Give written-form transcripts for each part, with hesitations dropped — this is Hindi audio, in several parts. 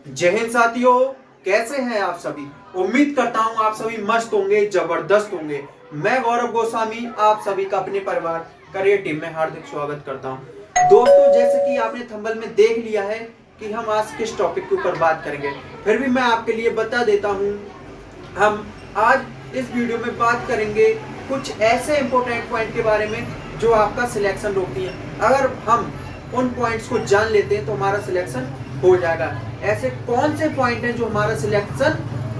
जय हिंद साथियों, कैसे हैं आप सभी। उम्मीद करता हूं आप सभी मस्त होंगे, जबरदस्त होंगे। मैं गौरव गोस्वामी आप सभी का अपने परिवार करियर टीम में हार्दिक स्वागत करता हूं। दोस्तों, जैसे कि आपने थंबनेल में देख लिया है कि हम आज किस टॉपिक के ऊपर बात करेंगे, फिर भी मैं आपके लिए बता देता हूं। हम आज इस वीडियो में बात करेंगे कुछ ऐसे इंपॉर्टेंट पॉइंट के बारे में जो आपका सिलेक्शन रोकती है। अगर हम उन पॉइंट्स को जान लेते हैं तो हमारा सिलेक्शन हो जाएगा। ऐसे कौन से पॉइंट हैं जो हमारा सिलेक्शन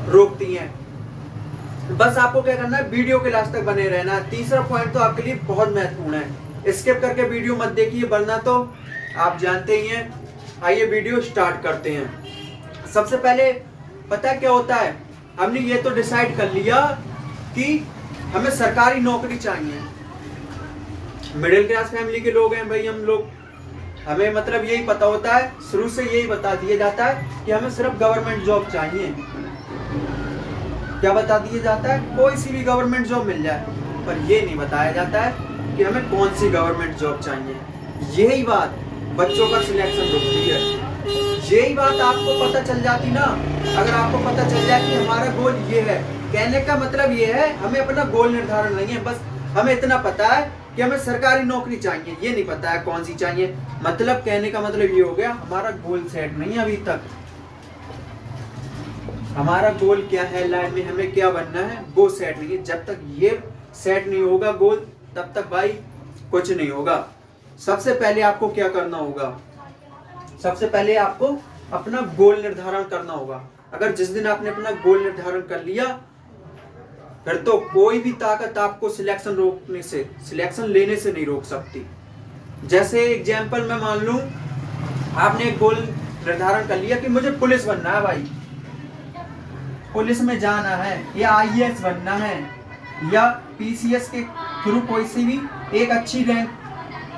रोकती हैं। बस आपको क्या करना है, वीडियो के लास्ट तक बने रहना है। तीसरा पॉइंट तो आपके लिए बहुत महत्वपूर्ण है, स्किप करके वीडियो मत देखिए वरना तो आप जानते ही हैं। आइए वीडियो स्टार्ट करते हैं। सबसे पहले पता क्या होता है, हमने ये तो डिसाइड कर लिया कि हमें सरकारी नौकरी चाहिए। मिडिल क्लास फैमिली के लोग हैं भाई हम लोग, हमें मतलब यही पता होता है, शुरू से यही बता दिया जाता है कि हमें सिर्फ गवर्नमेंट जॉब चाहिए। क्या बता दिया जाता है, कोई सी भी गवर्नमेंट जॉब मिल जाए, पर ये नहीं बताया जाता है कि हमें कौन सी गवर्नमेंट जॉब चाहिए। यही बात बच्चों का सिलेक्शन रोकती है। यही बात आपको पता चल जाती ना, अगर आपको पता चल जाए कि हमारा गोल ये है, कहने का मतलब ये है हमें अपना गोल निर्धारण नहीं है, बस हमें इतना पता है कि हमें सरकारी नौकरी चाहिए, ये नहीं पता है कौन सी चाहिए। मतलब कहने का मतलब ये हो गया हमारा गोल सेट नहीं है अभी तक। हमारा गोल क्या है, लाइफ में हमें क्या बनना है वो सेट नहीं है। जब तक ये सेट नहीं होगा गोल, तब तक भाई कुछ नहीं होगा। सबसे पहले आपको क्या करना होगा, सबसे पहले आपको अपना गोल निर्धारण करना होगा। अगर जिस दिन आपने अपना गोल निर्धारण कर लिया, फिर तो कोई भी ताकत आपको सिलेक्शन रोकने से, सिलेक्शन लेने से नहीं रोक सकती। जैसे एग्जाम्पल मैं मान लूं, आपने एक गोल निर्धारण कर लिया कि मुझे पुलिस बनना है भाई, पुलिस में जाना है, या आईएएस बनना है, या पीसीएस के थ्रू कोई सी भी एक अच्छी रैंक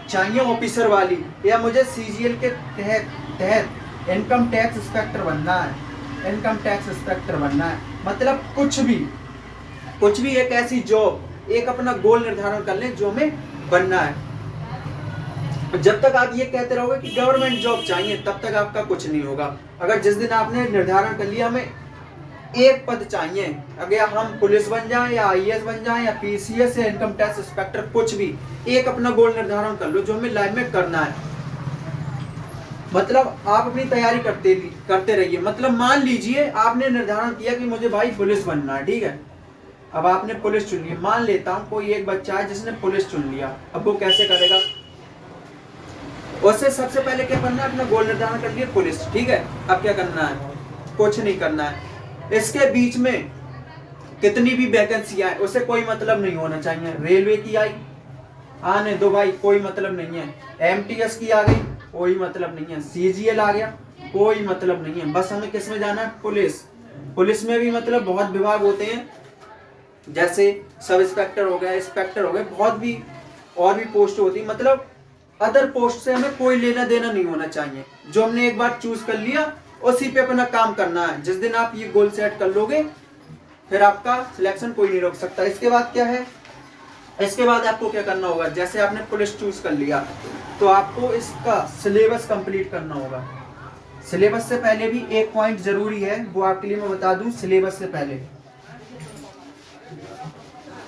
चाहिए ऑफिसर वाली, या मुझे सीजीएल के तहत इनकम टैक्स इंस्पेक्टर बनना है, इनकम टैक्स इंस्पेक्टर बनना है। मतलब कुछ भी एक ऐसी जॉब, एक अपना गोल निर्धारण कर लें जो हमें बनना है। जब तक आप ये कहते रहोगे कि गवर्नमेंट जॉब चाहिए, तब तक आपका कुछ नहीं होगा। अगर जिस दिन आपने निर्धारण कर लिया हमें एक पद चाहिए, अगर हम पुलिस बन जाएं या आईएएस बन जाएं या पीसीएस या इनकम टैक्स इंस्पेक्टर, कुछ भी एक अपना गोल निर्धारण कर लो जो हमें लाइफ में करना है। मतलब आप अपनी तैयारी करते रहिए। मतलब मान लीजिए आपने निर्धारण किया कि मुझे भाई पुलिस बनना है, ठीक है। अब आपने पुलिस चुन ली, मान लेता हूं कोई एक बच्चा है जिसने पुलिस चुन लिया। अब वो कैसे करेगा, उससे सबसे पहले क्या करना है, अपना गोल निर्धारण कर लिया पुलिस, ठीक है। अब क्या करना है, कुछ नहीं करना है। इसके बीच में कितनी भी वैकेंसी आए उसे कोई मतलब नहीं होना चाहिए। रेलवे की आई, आने दो भाई, कोई मतलब नहीं है। एमटीएस की आ गई, कोई मतलब नहीं है। सीजीएल आ गया, कोई मतलब नहीं है। बस हमें किस में जाना है, पुलिस। पुलिस में भी मतलब बहुत विभाग होते हैं, जैसे सब इंस्पेक्टर हो गया, इंस्पेक्टर हो गए, बहुत भी और भी पोस्ट होती है। मतलब अदर पोस्ट से हमें कोई लेना देना नहीं होना चाहिए। जो हमने एक बार चूज कर लिया उसी पे अपना काम करना है। जिस दिन आप ये गोल सेट कर लोगे, फिर आपका सिलेक्शन कोई नहीं रोक सकता। इसके बाद क्या है, इसके बाद आपको क्या करना होगा, जैसे आपने पुलिस चूज कर लिया तो आपको इसका सिलेबस कंप्लीट करना होगा। सिलेबस से पहले भी एक पॉइंट जरूरी है, वो आपके लिए मैं बता दूं। सिलेबस से पहले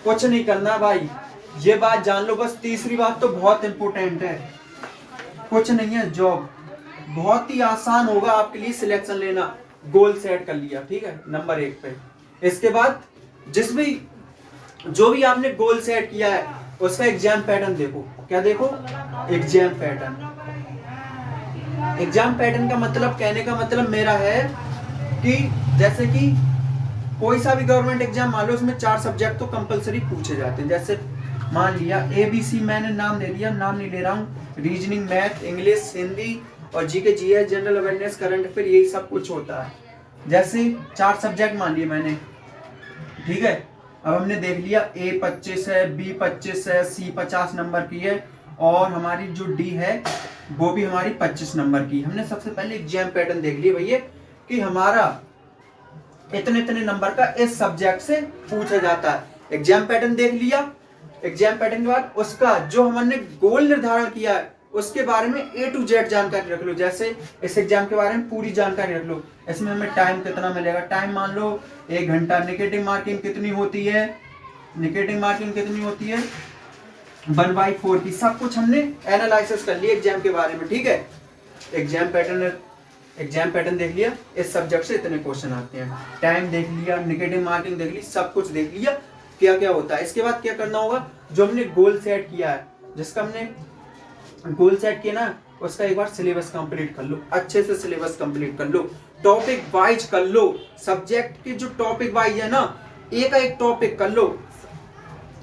कुछ नहीं करना भाई, ये बात जान लो। बस तीसरी बात तो बहुत इंपॉर्टेंट है, कुछ नहीं है, जॉब। बहुत ही आसान होगा आपके लिए सिलेक्शन लेना। गोल सेट कर लिया, ठीक है, नंबर 1 पे। इसके बाद जो भी आपने गोल सेट किया है उसका एग्जाम पैटर्न देखो। क्या देखो, एग्जाम पैटर्न। एग्जाम पैटर्न का मतलब, कहने का मतलब मेरा है कि जैसे कि कोई सा भी गवर्नमेंट एग्जाम मान लो, उसमें 4 सब्जेक्ट तो कंपलसरी पूछे जाते हैं। जैसे मान लिया ABC, मैंने नाम दे दिया, नाम नहीं ले रहा हूँ। रीजनिंग, मैथ, इंग्लिश, हिंदी और GK, GS, general awareness, current affair, यही सब कुछ होता है। जैसे 4 सब्जेक्ट मान लिए मैंने, ठीक है। अब हमने देख लिया A 25 है, B 25 है, C 50 नंबर की है, और हमारी जो D है वो भी हमारी 25 नंबर की। हमने सबसे पहले एग्जाम पैटर्न देख लिया भैया कि हमारा इतने इतने नंबर का इस सब्जेक्ट से पूछा जाता है। एग्जाम पैटर्न देख लिया। एग्जाम पैटर्न के बाद उसका जो हमने गोल निर्धारण किया है उसके बारे में A to Z जानकारी रख लो। जैसे इस एग्जाम के बारे में पूरी जानकारी रख लो। इसमें हमें टाइम कितना मिलेगा, टाइम मान लो 1 घंटा। नेगेटिव मार्किंग कितनी होती है, नेगेटिव मार्किंग कितनी होती है 1/4 की। सब कुछ हमने एनालिसिस कर लिया एग्जाम के बारे में, ठीक है। एग्जाम पैटर्न देख लिया, इस सब्जेक्ट से इतने क्वेश्चन आते हैं। टाइम देख लिया, नेगेटिव मार्किंग देख ली, सब कुछ देख लिया क्या क्या होता है। इसके बाद क्या करना होगा, जो हमने गोल सेट किया है, जिसका हमने गोल सेट किया ना, उसका एक बार सिलेबस कंप्लीट कर लो, अच्छे से सिलेबस कंप्लीट कर लो, टॉपिक वाइज कर लो। सब्जेक्ट के जो टॉपिक वाइज है ना, एक टॉपिक कर लो।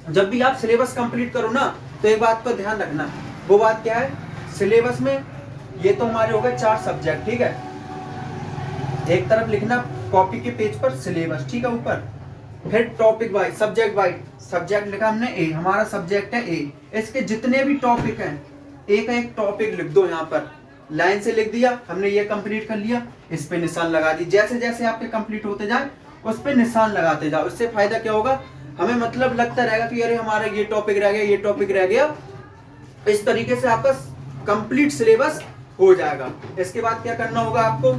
जब भी आप सिलेबस कंप्लीट करो ना, तो एक बात का ध्यान रखना, वो बात क्या है, सिलेबस में ये तो हमारे हो गए 4 सब्जेक्ट, ठीक है। एक तरफ लिखना कॉपी के पेज पर सिलेबस, ठीक है, ऊपर। फिर topic wise, subject wise, subject लिखा हमने ए, हमारा सब्जेक्ट है ए। इसके जितने भी टॉपिक हैं, एक टॉपिक लिख दो, यहाँ पर लाइन से लिख दिया, हमने ये कंप्लीट कर लिया, इस पे निशान लगा दी। जैसे जैसे आपके कंप्लीट होते जाए उस पे निशान लगाते जाओ। इससे फायदा क्या होगा, हमें मतलब लगता रहेगा कि अरे हमारा ये टॉपिक रह गया, ये टॉपिक रह गया। इस तरीके से आपका कंप्लीट सिलेबस हो जाएगा। इसके बाद क्या करना होगा आपको,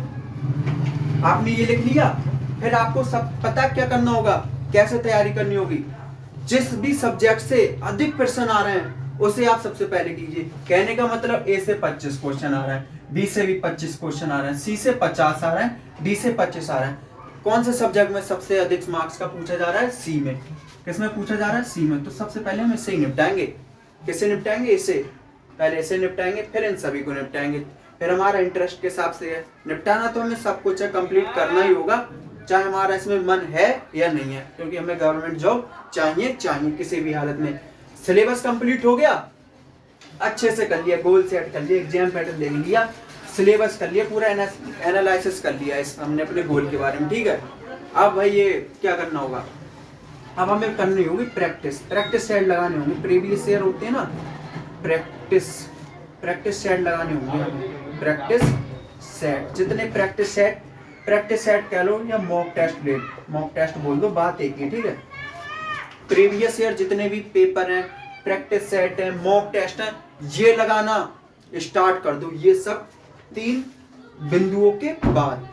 आपने ये लिख लिया, फिर आपको सब पता क्या करना होगा, कैसे तैयारी करनी होगी। जिस भी सब्जेक्ट से अधिक प्रश्न आ रहे हैं उसे आप सबसे पहले कीजिए। कहने का मतलब ए से 25 क्वेश्चन आ रहा है, बी से भी 25 क्वेश्चन आ रहे हैं, सी से 50 आ रहा है, डी से 25 आ रहा है। कौन से सब्जेक्ट में सबसे अधिक मार्क्स का पूछा जा रहा है, सी में। किसमें पूछा जा रहा है, सी में। तो सबसे पहले हम इससे निपटाएंगे। किससे निपटाएंगे, इससे पहले इसे निपटाएंगे, फिर इन सभी को निपटाएंगे। फिर हमारा इंटरेस्ट के हिसाब से है निपटाना, तो हमें सब कुछ कंप्लीट करना ही होगा, चाहे हमारा इसमें मन है या नहीं है, क्योंकि हमें गवर्नमेंट जॉब चाहिए किसी भी हालत में। सिलेबस कंप्लीट हो गया, अच्छे से कर लिया, गोल सेट कर लिया, एग्जाम पैटर्न देख लिया, सिलेबस कर लिया, पूरा एनालिसिस कर लिया इस हमने अपने गोल के बारे में, ठीक है। अब भाई ये क्या करना होगा, अब हमें करनी होगी प्रैक्टिस सेट लगाने होंगे। प्रीवियस ईयर होते हैं ना, प्रैक्टिस सेट लगाने होंगे हमें। प्रैक्टिस सेट, जितने प्रैक्टिस सेट कह लो या मॉक टेस्ट बोल दो, बात एक ही, ठीक है। प्रीवियस ईयर जितने भी पेपर हैं, प्रैक्टिस सेट है, मॉक टेस्ट है, ये लगाना स्टार्ट कर दो। ये सब 3 बिंदुओं के बाद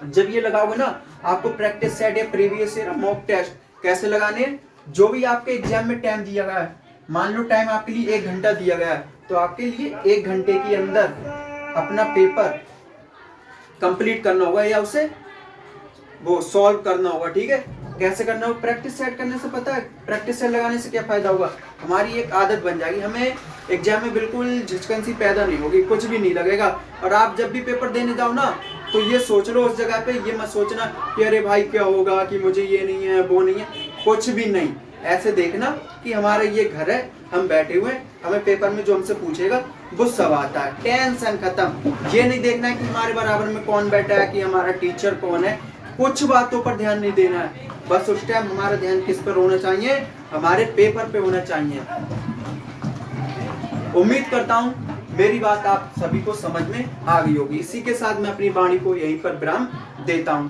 जब ये लगाओगे ना, आपको प्रैक्टिस सेट या प्रीवियस ईयर मॉक टेस्ट कैसे लगाने हैं, जो भी आपके एग्जाम में टाइम दिया गया है, मान लो टाइम आपके लिए 1 घंटा दिया गया है, तो आपके लिए 1 घंटे के अंदर अपना पेपर कंप्लीट करना होगा या उसे वो सॉल्व करना होगा, ठीक है। कैसे करना होगा, प्रैक्टिस सेट करने से पता है, प्रैक्टिस सेट लगाने से क्या फायदा होगा, हमारी एक आदत बन जाएगी, हमें एग्जाम में बिल्कुल झिझकन सी पैदा नहीं होगी, कुछ भी नहीं लगेगा। और आप जब भी पेपर देने जाओ ना, तो ये सोच लो उस जगह पे, ये मत सोचना कि अरे भाई क्या होगा, कि मुझे ये नहीं है वो नहीं है, कुछ भी नहीं। ऐसे देखना कि हमारा ये घर है, हम बैठे हुए हैं, हमें पेपर में जो हमसे पूछेगा वो सब आता है, टेंशन खत्म। ये नहीं देखना है कि हमारे बराबर में कौन बैठा है, कि हमारा टीचर कौन है, कुछ बातों पर ध्यान नहीं देना है। बस उस टाइम हमारा ध्यान किस पर होना चाहिए, हमारे पेपर पे होना चाहिए। उम्मीद करता हूँ मेरी बात आप सभी को समझ में आ गई होगी। इसी के साथ मैं अपनी वाणी को यहीं पर विराम देता हूँ।